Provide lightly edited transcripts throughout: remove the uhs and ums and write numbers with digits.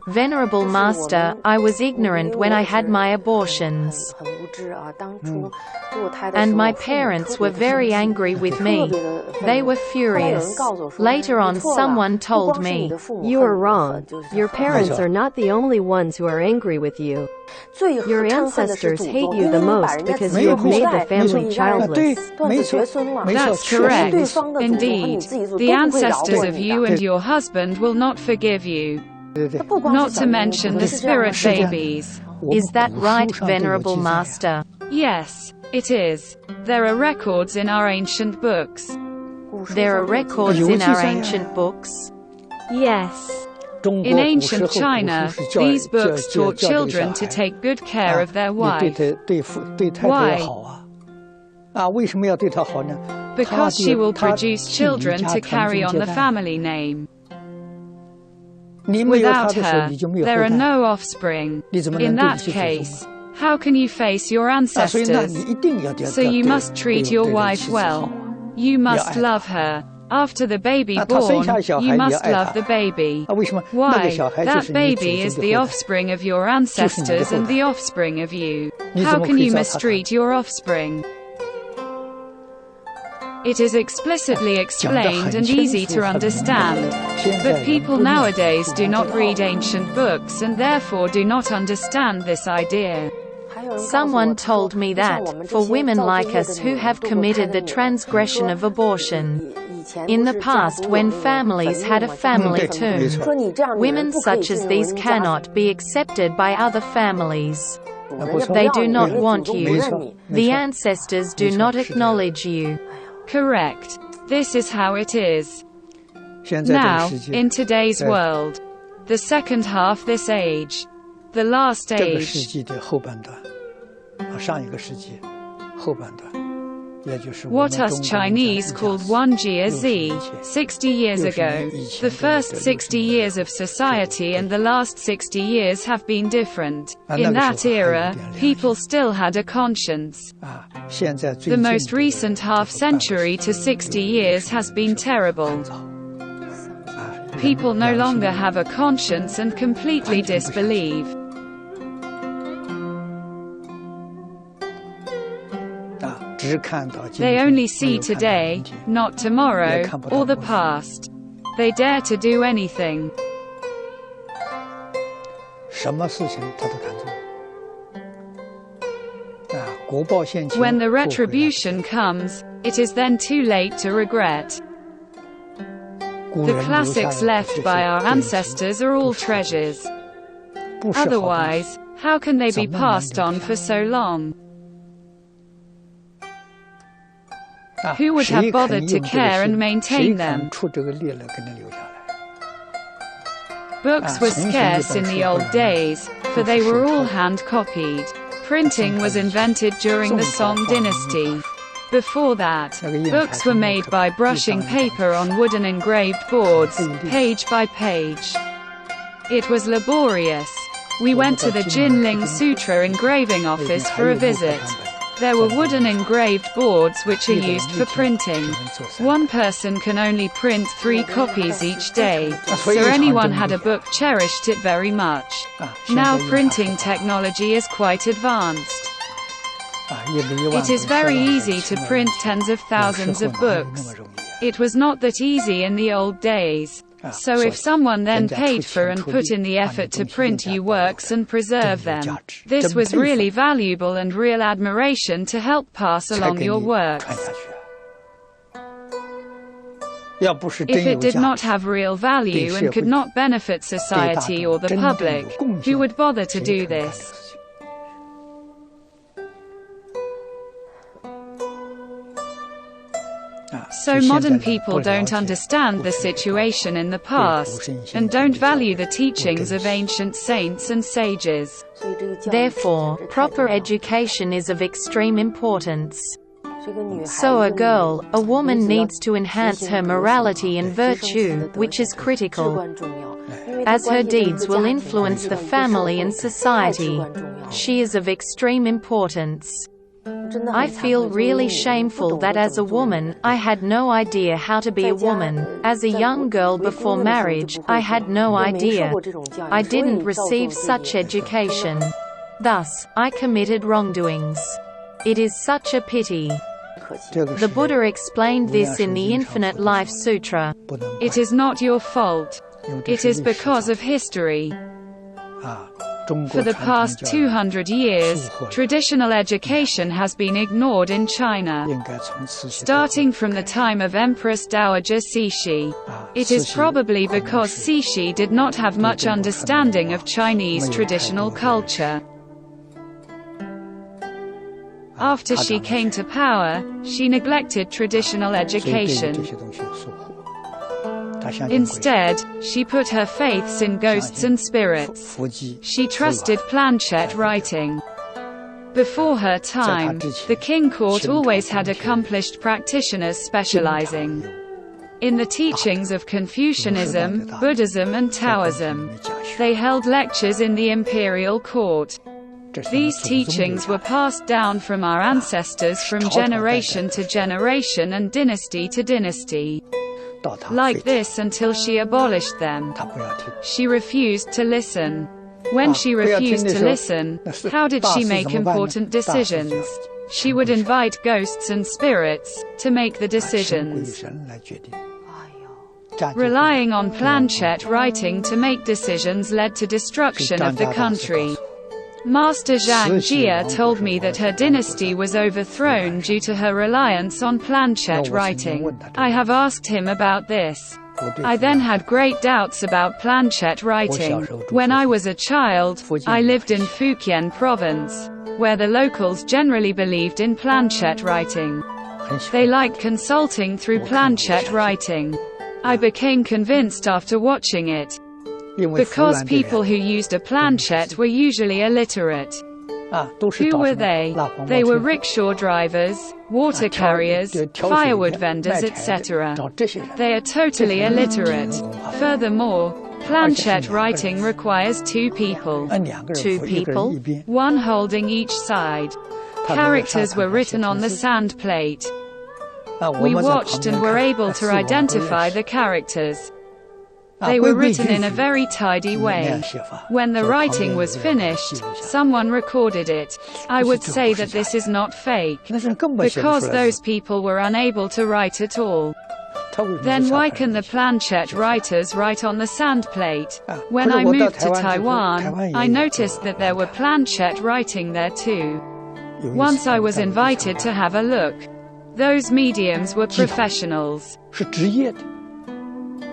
Venerable Master, I was ignorant when I had my abortions. And my parents were very angry with me. They were furious. Later on someone told me, "You are wrong. Your parents are not the only ones who are angry with you. Your ancestors hate you the most because you have made the family childless." That's correct. Indeed, the ancestors of you and your husband will not forgive you. Not to mention the spirit babies. Is that right, Venerable Master? Yes, it is. There are records in our ancient books. There are records in our ancient books? Yes. In ancient China, these books taught children to take good care of their wife. Why? Because she will produce children to carry on the family name. Without her, there are no offspring. In that case, how can you face your ancestors? So you must treat your wife well. You must love her. After the baby born, you must love the baby. Why? That baby is the offspring of your ancestors and the offspring of you. How can you mistreat your offspring? It is explicitly explained and easy to understand. But people nowadays do not read ancient books and therefore do not understand this idea. Someone told me that, for women like us who have committed the transgression of abortion, in the past when families had a family tomb, women such as these cannot be accepted by other families. They do not want you. The ancestors do not acknowledge you. Correct. This is how it is. Now, in today's world, the second half this age, the last age, what us Chinese called 1Jia Z, 60 years ago, the first 60 years of society and the last 60 years have been different. In that era, people still had a conscience. The most recent half-century to 60 years has been terrible. People no longer have a conscience and completely disbelieve. They only see today, not tomorrow, or the past. They dare to do anything. When the retribution comes, it is then too late to regret. The classics left by our ancestors are all treasures. Otherwise, how can they be passed on for so long? Who would have bothered to care and maintain them? Books were scarce in the old days, for they were all hand-copied. Printing was invented during the Song dynasty. Before that, books were made by brushing paper on wooden engraved boards, page by page. It was laborious. We went to the Jinling Sutra engraving office for a visit. There were wooden engraved boards which are used for printing. One person can only print 3 copies each day, so anyone had a book cherished it very much. Now printing technology is quite advanced. It is very easy to print tens of thousands of books. It was not that easy in the old days. So if someone then paid for and put in the effort to print your works and preserve them, this was really valuable and real admiration to help pass along your works. If it did not have real value and could not benefit society or the public, who would bother to do this? So modern people don't understand the situation in the past, and don't value the teachings of ancient saints and sages. Therefore, proper education is of extreme importance. So a girl, a woman needs to enhance her morality and virtue, which is critical, as her deeds will influence the family and society. She is of extreme importance. I feel really shameful that as a woman, I had no idea how to be a woman. As a young girl before marriage, I had no idea. I didn't receive such education. Thus, I committed wrongdoings. It is such a pity. The Buddha explained this in the Infinite Life Sutra. It is not your fault. It is because of history. For the past 200 years, traditional education has been ignored in China. Starting from the time of Empress Dowager Cixi. It is probably because Cixi did not have much understanding of Chinese traditional culture. After she came to power, she neglected traditional education. Instead, she put her faiths in ghosts and spirits. She trusted planchette writing. Before her time, the king court always had accomplished practitioners specializing in the teachings of Confucianism, Buddhism and Taoism. They held lectures in the imperial court. These teachings were passed down from our ancestors from generation to generation and dynasty to dynasty. Like this until she abolished them. She refused to listen. When she refused to listen, how did she make important decisions? She would invite ghosts and spirits to make the decisions. Relying on planchette writing to make decisions led to destruction of the country. Master Zhang Jia told me that her dynasty was overthrown due to her reliance on planchette writing. I have asked him about this. I then had great doubts about planchette writing. When I was a child, I lived in Fujian province, where the locals generally believed in planchette writing. They liked consulting through planchette writing. I became convinced after watching it. Because people who used a planchette were usually illiterate. Who were they? They were rickshaw drivers, water carriers, firewood vendors, etc. They are totally illiterate. Furthermore, planchette writing requires two people. Two people? One holding each side. Characters were written on the sand plate. We watched and were able to identify the characters. They were written in a very tidy way. When the writing was finished, someone recorded it. I would say that this is not fake, because those people were unable to write at all. Then why can the planchette writers write on the sand plate? When I moved to Taiwan, I noticed that there were planchette writing there too. Once I was invited to have a look. Those mediums were professionals.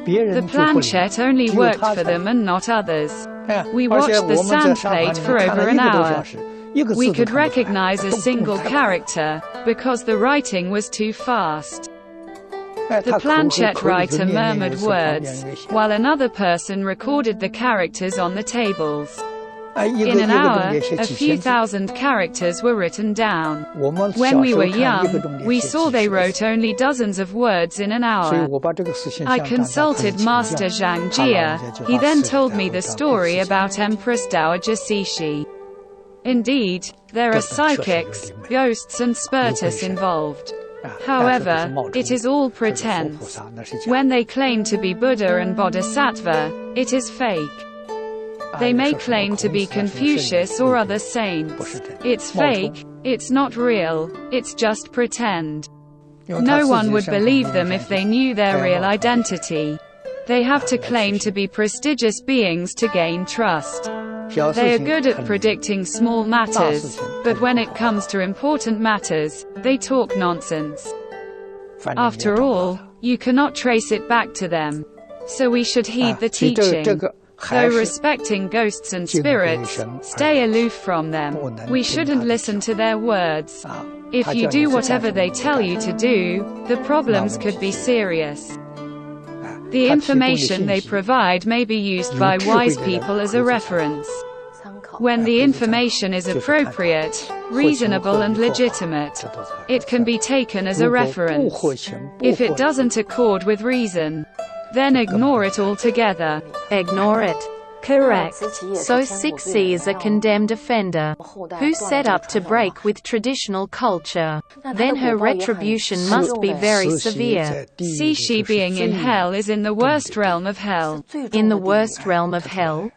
The planchette only worked for them and not others. We watched the sand plate for over an hour. We could recognize a single character, because the writing was too fast. The planchette writer murmured words, while another person recorded the characters on the tables. In an hour, a few thousand characters were written down. When we were young, we saw they wrote only dozens of words in an hour. I consulted Master Zhang Jia. He then told me the story about Empress Dowager Cixi. Indeed, there are psychics, ghosts and spiritus involved. However, it is all pretense. When they claim to be Buddha and Bodhisattva, it is fake. They may claim to be Confucius or other saints. It's fake, it's not real, it's just pretend. No one would believe them if they knew their real identity. They have to claim to be prestigious beings to gain trust. They are good at predicting small matters, but when it comes to important matters, they talk nonsense. After all, you cannot trace it back to them. So we should heed the teaching. Though respecting ghosts and spirits, stay aloof from them. We shouldn't listen to their words. If you do whatever they tell you to do, the problems could be serious. The information they provide may be used by wise people as a reference. When the information is appropriate, reasonable and legitimate, it can be taken as a reference. If it doesn't accord with reason, then ignore it altogether. Ignore it. Correct. So 6C is a condemned offender, who set up to break with traditional culture. Then her retribution must be very severe. C. She being in hell is in the worst realm of hell. In the worst realm of hell,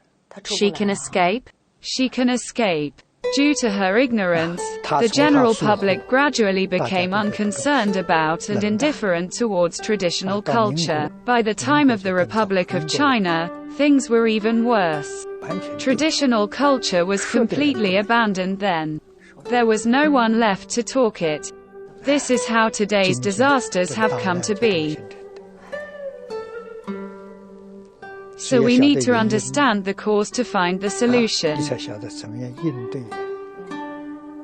she can escape? She can escape. Due to her ignorance, the general public gradually became unconcerned about and indifferent towards traditional culture. By the time of the Republic of China, things were even worse. Traditional culture was completely abandoned then. There was no one left to talk it. This is how today's disasters have come to be. So we need to understand the cause to find the solution.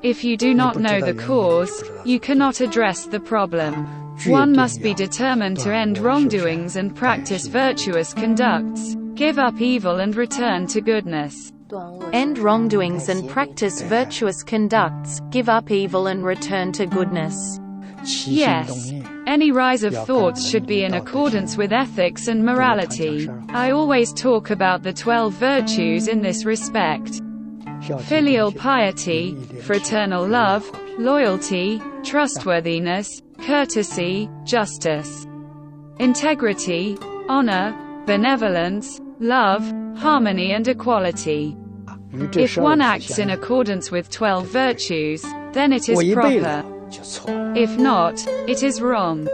If you do not know the cause, you cannot address the problem. One must be determined to end wrongdoings and practice virtuous conducts, give up evil and return to goodness. End wrongdoings and practice virtuous conducts, give up evil and return to goodness. Yes. Any rise of thoughts should be in accordance with ethics and morality. I always talk about the 12 virtues in this respect. Filial piety, fraternal love, loyalty, trustworthiness, courtesy, justice, integrity, honor, benevolence, love, harmony and equality. If one acts in accordance with 12 virtues, then it is proper. If not, it is wrong.